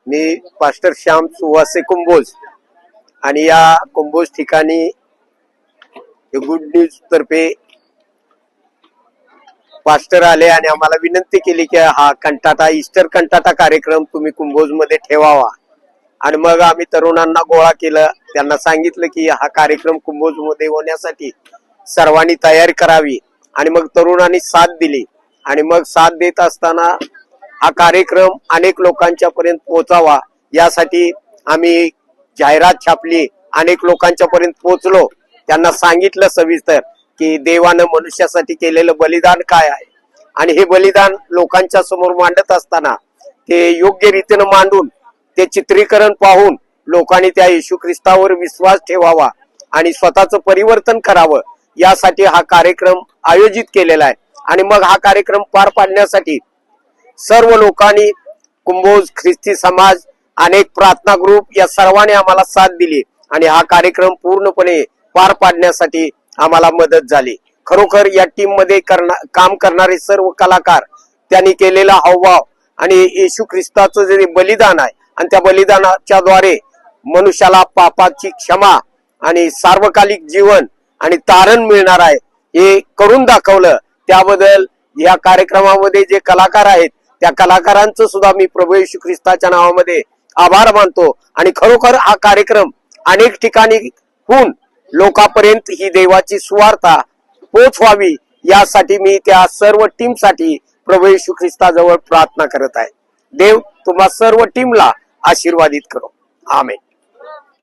मी pastor Shyam सुवासे Kumbhoj आणि या कुंभोज ठिकाणी गुड न्यूज तर्फे पास्टर आले आणि आम्हाला विनंती केली की हा कंटाटा ईस्टर कंटाटा कार्यक्रम तुम्ही कुंभोज मध्ये ठेवावा। आणि मग आम्ही तरुणांना गोळा केलं, त्यांना सांगितलं की हा कार्यक्रम कुंभोज मध्ये होण्यासाठी सर्वांनी तयारी करावी। आणि मग तरुणांनी साथ दिली आणि मग साथ देत असताना हा कार्यक्रम अनेक लोकांच्या पर्यंत पोहोचावा यासाठी आम्ही जाहिरात छापली, अनेक लोकांच्या पर्यंत पोहोचलो। त्यांना सांगितलं सविस्तर की देवानं मनुष्यासाठी केलेलं बलिदान काय आहे आणि हे बलिदान लोकांच्या समोर मांडत असताना ते योग्य रीतीने मांडून ते चित्रीकरण पाहून लोकांनी त्या येशू ख्रिस्तावर विश्वास ठेवावा आणि स्वतःचं परिवर्तन करावं यासाठी हा कार्यक्रम आयोजित केलेला आहे। आणि मग हा कार्यक्रम पार पाडण्यासाठी सर्व लोकांनी, कुंभोज ख्रिस्ती समाज, अनेक प्रार्थना ग्रुप या सर्वांनी आम्हाला साथ दिली आणि हा कार्यक्रम पूर्णपणे पार पाडण्यासाठी आम्हाला मदत झाली। खरोखर या टीम मध्ये काम करणारे सर्व कलाकार, त्यांनी केलेला हावभाव आणि येशू ख्रिस्ताचं जे बलिदान आहे आणि त्या बलिदानाच्या द्वारे मनुष्याला पापाची क्षमा आणि सार्वकालिक जीवन आणि तारण मिळणार आहे हे करून दाखवलं। त्याबद्दल या कार्यक्रमामध्ये जे कलाकार आहेत त्या कलाकारांचं सुद्धा मी प्रभू येशू ख्रिस्ताच्या नावामध्ये आभार मानतो। आणि खरोखर हा कार्यक्रम अनेक ठिकाणी होऊन लोकांपर्यंत ही देवाची सुवार्ता पोहोचवावी यासाठी मी त्या सर्व टीम साठी प्रभू येशू ख्रिस्ताजवळ प्रार्थना करत आहे। देव तुम्हा सर्व टीमला आशीर्वादित करो। आमेन।